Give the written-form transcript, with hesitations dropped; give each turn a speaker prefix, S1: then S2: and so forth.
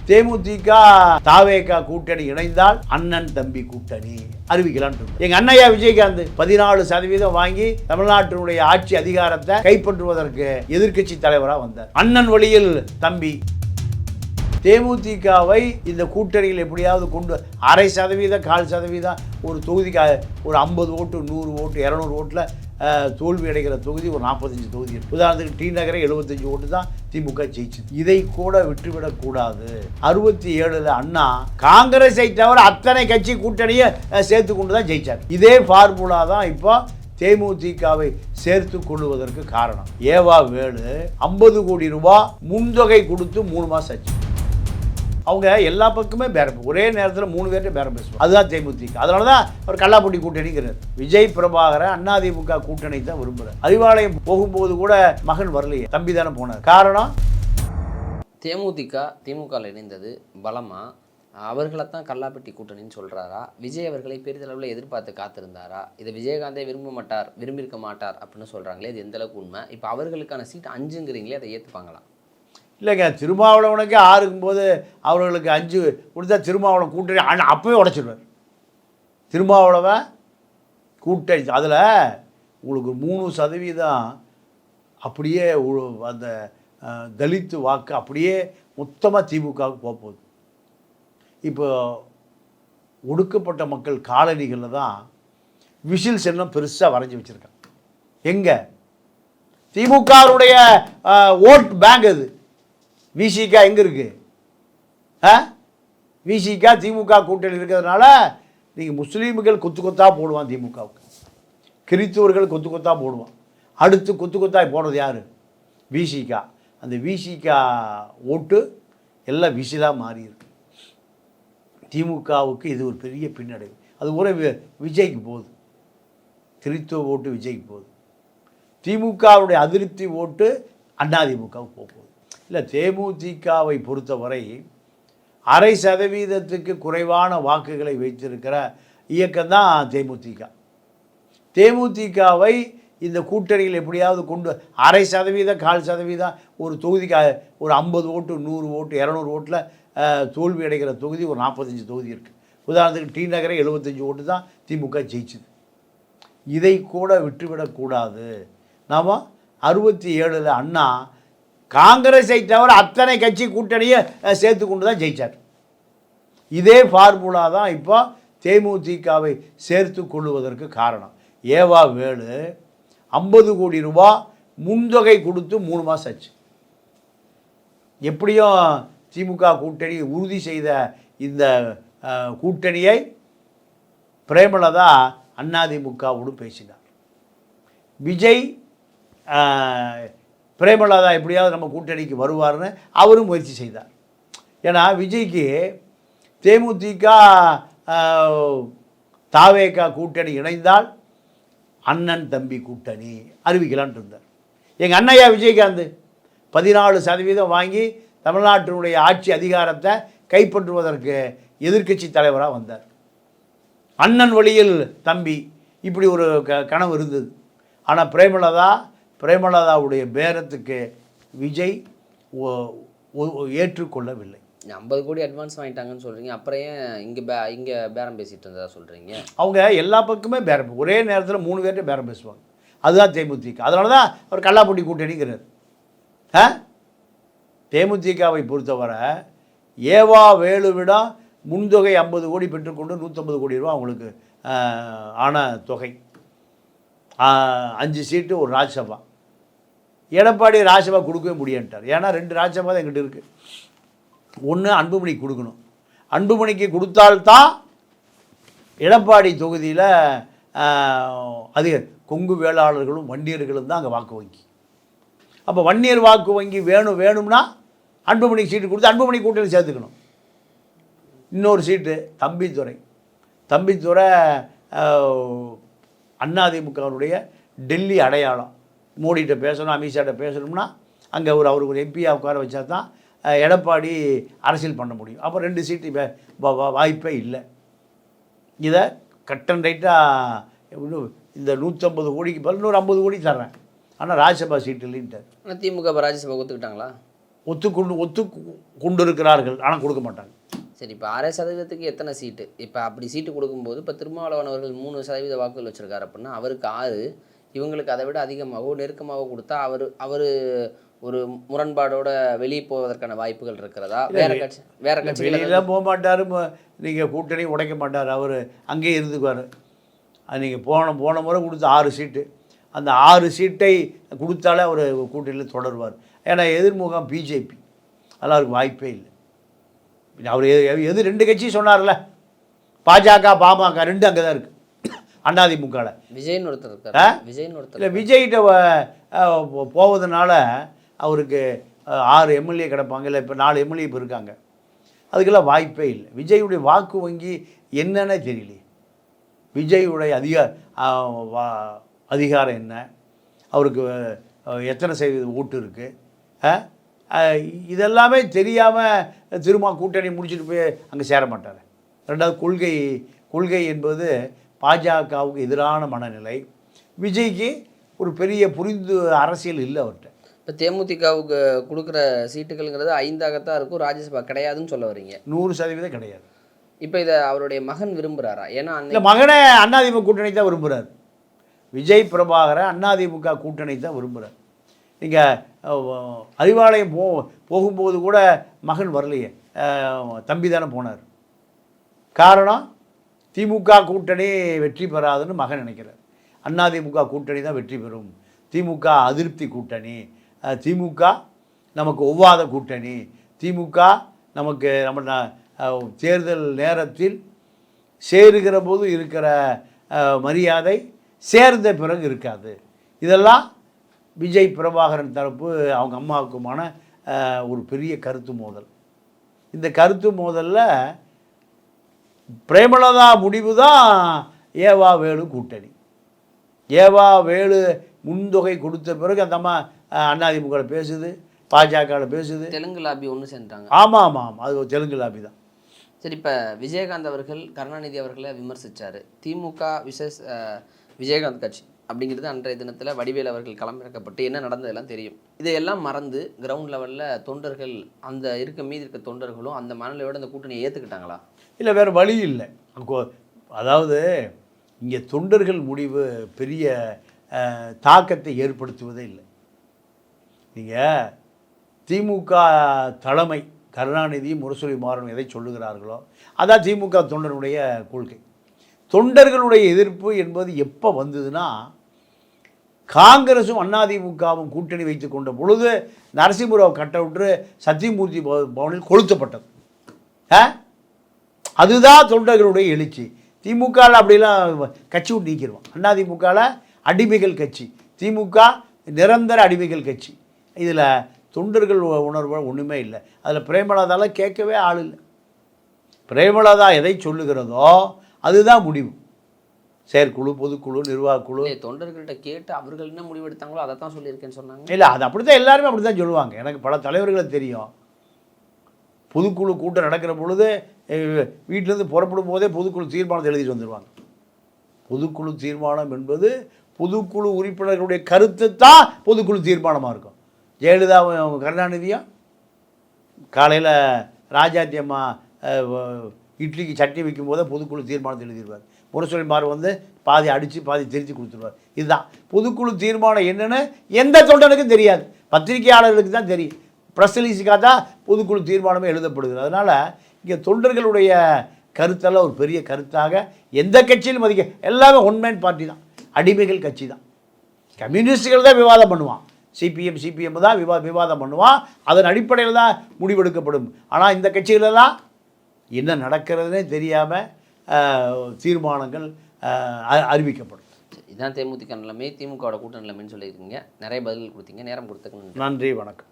S1: தேமுதிக தாவேகா கூட்டணி இணைந்தால் அண்ணன் தம்பி கூட்டணி அறிவிக்கலான்னு எங்க அண்ணையா விஜயகாந்த் 14% வாங்கி தமிழ்நாட்டினுடைய ஆட்சி அதிகாரத்தை கைப்பற்றுவதற்கு எதிர்க்கட்சி தலைவராக வந்தார். அண்ணன் வழியில் தம்பி. தேமுதிகவை இந்த கூட்டணியில் எப்படியாவது கொண்டு 0.5% 1/4% ஒரு தொகுதிக்கு ஒரு 50 ஓட்டு 100 ஓட்டு 200 ஓட்டில் தோல்வி அடைகிற தொகுதி ஒரு 45 தொகுதி. உதாரணத்துக்கு டி நகரை 75 ஓட்டு தான் திமுக ஜெயிச்சு. இதை கூட விட்டுவிடக்கூடாது. 67 அண்ணா காங்கிரஸை தவிர அத்தனை கட்சி கூட்டணியை சேர்த்து கொண்டு தான் ஜெயிச்சார். இதே ஃபார்முலா தான் இப்போ தேமுதிகவை சேர்த்து கொள்வதற்கு காரணம். ஏவா வேலு 50 கோடி ரூபாய் முன்தொகை கொடுத்து 3 மாதம் ஆச்சு. அவங்க எல்லா பக்கமே பேரம், ஒரே நேரத்தில் 3 பேர்கிட்ட பேரம் பேசுவாங்க. அதுதான் தேமுதிக. அதனால தான் அவர் கல்லாப்பட்டி கூட்டணிங்கிறார். விஜய் பிரபாகரன் அதிமுக கூட்டணி தான் விரும்புகிறார். அறிவாலயம் போகும்போது கூட மகன் வரலையே, தம்பி தானே போனார். காரணம்
S2: தேமுதிக திமுகவில் இணைந்தது பலமா, அவர்களைத்தான் கல்லாப்பட்டி கூட்டணின்னு சொல்கிறாரா, விஜய் அவர்களை பெரிதளவில் எதிர்பார்த்து காத்திருந்தாரா, இதை விஜயகாந்தே விரும்பியிருக்க மாட்டார் அப்படின்னு சொல்கிறாங்களே, இது எந்தளவுக்கு உண்மை? இப்போ அவர்களுக்கான சீட் 5ங்கிறீங்களே, அதை ஏற்றுப்பாங்களா?
S1: இல்லைங்க, திருமாவளவனுக்கு 6ங்கும்போது அவர்களுக்கு 5 கொடுத்தா திருமாவளவன் கூட்டணி அப்பவே உடைச்சிடுவார். திருமாவளவன் கூட்டணி அதில் உங்களுக்கு 3% அப்படியே அந்த தலித்து வாக்கு அப்படியே மொத்தமாக திமுகவுக்கு போகுது. இப்போ ஒடுக்கப்பட்ட மக்கள் காலனிகளில் தான் விசில் சின்னம் பெருசாக வரைஞ்சி வச்சுருக்காங்க. எங்கே திமுகவுடைய ஓட் பேங்க் அது. விசிகா எங்கே இருக்குது? விசிகா திமுக கூட்டணி இருக்கிறதுனால நீங்கள் முஸ்லீம்கள் கொத்து கொத்தாக போடுவான் திமுகவுக்கு, கிறிஸ்துவர்கள் கொத்து கொத்தாக போடுவான். அடுத்து கொத்து கொத்தாய் போடுறது யார்? விசிகா. அந்த விசிகா ஓட்டு எல்லாம் விசிலாக மாறி இருக்கு. திமுகவுக்கு இது ஒரு பெரிய பின்னடைவு. அது கூட விஜய்க்கு போகுது. கிறிஸ்துவ ஓட்டு விஜய்க்கு போகுது. திமுகவுடைய அதிருப்தி ஓட்டு அதிமுகவுக்கு போகுது. இல்லை, தேமுதிகவை பொறுத்தவரை 0.5% குறைவான வாக்குகளை வைத்திருக்கிற இயக்கம்தான் தேமுதிக. தேமுதிகவை இந்த கூட்டணியில் எப்படியாவது கொண்டு 0.5% 1/4% ஒரு தொகுதிக்கு ஒரு 50 ஓட்டு 100 ஓட்டு 200 ஓட்டில் தோல்வி அடைகிற தொகுதி ஒரு 45 தொகுதி இருக்குது. உதாரணத்துக்கு டி நகரை 75 ஓட்டு தான் திமுக ஜெயிச்சுது. இதை கூட விட்டுவிடக்கூடாது. நாம் 67 அண்ணா காங்கிரஸை தவிர அத்தனை கட்சி கூட்டணியை சேர்த்து கொண்டு தான் ஜெயிச்சார். இதே ஃபார்முலா தான் இப்போ தேமுதிகவை சேர்த்து கொள்வதற்கு காரணம். ஏவா வேலு 50 கோடி ரூபாய் முன்தொகை கொடுத்து 3 மாதம் ஆச்சு. எப்படியும் திமுக கூட்டணி உறுதி செய்த இந்த கூட்டணியை பிரேமலதா அதிமுகவோடு பேசினார். விஜய் பிரேமலதா எப்படியாவது நம்ம கூட்டணிக்கு வருவார்னு அவரும் முயற்சி செய்தார். ஏன்னா விஜய்க்கு தேமுதிக தாவேகா கூட்டணி இணைந்தால் அண்ணன் தம்பி கூட்டணி அறிவிக்கலான் இருந்தார். எங்கள் அண்ணையா விஜயகாந்த் 14% வாங்கி தமிழ்நாட்டினுடைய ஆட்சி அதிகாரத்தை கைப்பற்றுவதற்கு எதிர்க்கட்சி தலைவராக வந்தார். அண்ணன் வழியில் தம்பி, இப்படி ஒரு கனவு இருந்தது. ஆனால் பிரேமலதாவுடைய பேரத்துக்கு விஜய் ஏற்றுக்கொள்ளவில்லை.
S2: 50 கோடி அட்வான்ஸ் வாங்கிட்டாங்கன்னு சொல்கிறீங்க, அப்புறம் ஏன் இங்கே பேரம் பேசிகிட்டு இருந்ததா சொல்கிறீங்க?
S1: அவங்க எல்லா பக்கமே பேரம், ஒரே நேரத்தில் 3 பேர்கிட்ட பேரம் பேசுவாங்க. அதுதான் தேமுதிக. அதனால தான் அவர் கல்லாப்பட்டி கூட்டணிங்கிறார். தேமுதிகவை பொறுத்தவரை ஏவா வேலுவிடம் முன்தொகை 50 கோடி பெற்றுக்கொண்டு 150 கோடி ரூபா அவங்களுக்கு ஆன தொகை. 5 சீட்டு ஒரு ராஜ்யசபா. எடப்பாடி ராஜ்யசபா கொடுக்கவே முடியான்ட்டார். ஏன்னா 2 ராஜ்யசபா தான் எங்கிட்ட இருக்குது. ஒன்று அன்புமணிக்கு கொடுக்கணும். அன்புமணிக்கு கொடுத்தால்தான் எடப்பாடி தொகுதியில் அது கொங்கு வேளாளர்களும் வன்னியர்களும் தான் அங்கே வாக்கு வங்கி. அப்போ வன்னியர் வாக்கு வங்கி வேணும்னா அன்புமணிக்கு சீட்டு கொடுத்து அன்புமணி கூட்டணி சேர்த்துக்கணும். இன்னொரு சீட்டு தம்பித்துறை அதிமுகவுடைய டெல்லி அடையாளம். மோடிகிட்ட பேசணும், அமித்ஷாட்ட பேசணும்னா அங்கே அவருக்கு ஒரு எம்பியாக உட்கார வச்சா தான் எடப்பாடி அரசியல் பண்ண முடியும். அப்போ 2 சீட்டு வாய்ப்பே இல்லை. இதை கட் அண்ட் ரைட்டாக இந்த 150 கோடிக்கு பதில் 50 கோடி தர்றேன், ஆனால் ராஜ்யசபா சீட்டு இல்லைன்ட்டார்.
S2: ஆனால் திமுக ராஜ்யசபா ஒத்துக்கிட்டாங்களா?
S1: ஒத்து கொண்டிருக்கிறார்கள், ஆனால் கொடுக்க மாட்டாங்க.
S2: சரி, இப்போ 6% எத்தனை சீட்டு? இப்போ அப்படி சீட்டு கொடுக்கும்போது இப்போ திருமாவளவன் அவர்கள் 3% வாக்குகள் வச்சுருக்காரு அப்படின்னா அவருக்கு 6, இவங்களுக்கு அதை விட அதிகமாகவோ நெருக்கமாகவோ கொடுத்தா அவர் ஒரு முரண்பாடோட வெளியே போவதற்கான வாய்ப்புகள் இருக்கிறதா? வேற கட்சி
S1: வெளியெல்லாம் போக மாட்டார். நீங்கள் கூட்டணி உடைக்க மாட்டார், அவர் அங்கேயே இருந்துக்குவார். அது நீங்கள் போன முறை கொடுத்த 6 சீட்டு, அந்த 6 சீட்டை கொடுத்தாலே அவர் கூட்டணியில் தொடருவார். ஏன்னா எதிர்முகம் பிஜேபி, அதெல்லாம் அவருக்கு வாய்ப்பே இல்லை. அவர் எது 2 கட்சி சொன்னார்ல, பாஜக பாமக 2 அங்கே தான் இருக்குது. அதிமுகவில்
S2: விஜய்னு ஒருத்தர் இருக்கார்.
S1: இல்லை, விஜய்கிட்ட போவதனால அவருக்கு 6 எம்எல்ஏ கிடப்பாங்க, இல்லை இப்போ 4 எம்எல்ஏ இப்போ இருக்காங்க. அதுக்கெல்லாம் வாய்ப்பே இல்லை. விஜயுடைய வாக்கு வங்கி என்னன்னே தெரியலையே. விஜயுடைய அதிகாரம் என்ன, அவருக்கு எத்தனை சதவீத ஓட்டு இருக்குது, இதெல்லாமே தெரியாமல் திரும்ப கூட்டணி முடிச்சுட்டு போய் அங்கே சேர மாட்டார். ரெண்டாவது கொள்கை என்பது பாஜகவுக்கு எதிரான மனநிலை. விஜய்க்கு ஒரு பெரிய புரிந்து அரசியல் இல்லை அவர்கிட்ட.
S2: இப்போ தேமுதிகவுக்கு கொடுக்குற சீட்டுகள்ங்கிறது 5ஆகத்தான் இருக்கும், ராஜ்யசபா கிடையாதுன்னு சொல்ல வரீங்க?
S1: 100% கிடையாது.
S2: இப்போ இதை அவருடைய மகன் விரும்புகிறாரா? ஏன்னா
S1: இல்லை, மகனே அதிமுக கூட்டணி தான் விரும்புகிறார். விஜய் பிரபாகரன் அதிமுக கூட்டணி தான் விரும்புகிறார். நீங்கள் அறிவாலயம் போகும்போது கூட மகன் வரலையே, தம்பி தானே போனார். காரணம், திமுக கூட்டணி வெற்றி பெறாதுன்னு மகன் நினைக்கிறார். அதிமுக கூட்டணி தான் வெற்றி பெறும், திமுக அதிருப்தி கூட்டணி, திமுக நமக்கு ஒவ்வாத கூட்டணி, திமுக நமக்கு நம்ம தேர்தல் நேரத்தில் சேருகிற போது இருக்கிற மரியாதை சேர்ந்த பிறகு இருக்காது. இதெல்லாம் விஜய் பிரபாகரன் தரப்பு அவங்க அம்மாவுக்குமான ஒரு பெரிய கருத்து மோதல். இந்த கருத்து மோதலில் பிரேமலதா முடிவு தான் ஏவா வேலு கூட்டணி. ஏவா வேலு முன்தொகை கொடுத்த பிறகு அந்த அம்மா அதிமுக பேசுது, பாஜகவில் பேசுது.
S2: தெலுங்கு லாபி ஒன்று சேர்ந்தாங்க.
S1: ஆமாம், அது தெலுங்கு லாபி தான்.
S2: சரி, இப்போ விஜயகாந்த் அவர்கள் கருணாநிதி அவர்களை விமர்சித்தார். திமுக விஜயகாந்த் கட்சி அப்படிங்கிறது அன்றைய தினத்தில் வடிவேல் அவர்கள் களமிறக்கப்பட்டு என்ன நடந்ததெல்லாம் தெரியும். இதையெல்லாம் மறந்து கிரவுண்ட் லெவலில் தொண்டர்கள், அந்த மீதி இருக்க தொண்டர்களும் அந்த மனநிலையோடு அந்த கூட்டணியை ஏற்றுக்கிட்டாங்களா?
S1: இல்லை, வேறு வழி இல்லை. அதாவது இங்கே தொண்டர்கள் முடிவு பெரிய தாக்கத்தை ஏற்படுத்துவதே இல்லை. நீங்கள் திமுக தலைமை கருணாநிதி முரசொலி மாறன் எதை சொல்லுகிறார்களோ அதான் திமுக தொண்டர்களுடைய கொள்கை. தொண்டர்களுடைய எதிர்ப்பு என்பது எப்போ வந்ததுன்னா, காங்கிரஸும் அதிமுகவும் கூட்டணி வைத்து கொண்ட பொழுது நரசிம்மராவ் கட் அவுட்டு சத்தியமூர்த்தி பவனில் கொளுத்தப்பட்டது. அதுதான் தொண்டர்களுடைய எழுச்சி. திமுகவில் அப்படிலாம் கட்சி விட்டு நீக்கிடுவான். அதிமுகவில் அடிமைகள் கட்சி, திமுக நிரந்தர அடிமைகள் கட்சி. இதில் தொண்டர்கள் உணர்வு ஒன்றுமே இல்லை. அதில் பிரேமலதாவில் கேட்கவே ஆள் இல்லை. பிரேமலதா எதை சொல்லுகிறதோ அதுதான் முடிவு. செயற்குழு, பொதுக்குழு, நிர்வாகக்குழு.
S2: தொண்டர்கள்ட்ட கேட்டு அவர்கள் என்ன முடிவு எடுத்தாங்களோ அதை தான் சொல்லியிருக்கேன்னு சொன்னாங்க.
S1: இல்லை, அது அப்படி தான் எல்லாருமே அப்படி தான் சொல்லுவாங்க. எனக்கு பல தலைவர்களை தெரியும். பொதுக்குழு கூட்டம் நடக்கிற பொழுது வீட்டிலேருந்து புறப்படும் போதே பொதுக்குழு தீர்மானத்தை எழுதிட்டு வந்துடுவாங்க. பொதுக்குழு தீர்மானம் என்பது பொதுக்குழு உறுப்பினர்களுடைய கருத்து தான் பொதுக்குழு தீர்மானமாக இருக்கும். ஜெயலலிதாவும் கருணாநிதியும் காலையில் ராஜாத்தி அம்மா இட்லிக்கு சட்னி வைக்கும் போதே பொதுக்குழு தீர்மானத்தை எழுதிடுவார். முரசொலி மாறன் பாதி அடித்து பாதி திருத்தி கொடுத்துருவார். இதுதான் பொதுக்குழு தீர்மானம் என்னென்னு எந்த தொண்டனுக்கும் தெரியாது, பத்திரிகையாளர்களுக்கு தான் தெரியும். ப்ரெஸ் ரிலீஸுக்காக தான் பொதுக்குழு தீர்மானமே எழுதப்படுகிறது. அதனால் இங்கே தொண்டர்களுடைய கருத்தெல்லாம் ஒரு பெரிய கருத்தாக எந்த கட்சியிலும் மதிக்க, எல்லாமே ஒன்மேன் பார்ட்டி தான், அடிமைகள் கட்சி தான். கம்யூனிஸ்டுகள் தான் விவாதம் பண்ணுவான், சிபிஎம் தான் விவாதம் பண்ணுவான், அதன் அடிப்படையில் தான் முடிவெடுக்கப்படும். ஆனால் இந்த கட்சிகளெல்லாம் என்ன நடக்கிறதுனே தெரியாமல் தீர்மானங்கள் அறிவிக்கப்படும்.
S2: இதுதான் தேமுதிக நிலைமை, திமுகவோட கூட்ட நிலைமைன்னு சொல்லியிருக்கீங்க. நிறைய பதில்கள் கொடுத்தீங்க. நேரம் கொடுத்ததுக்கு
S1: நன்றி, வணக்கம்.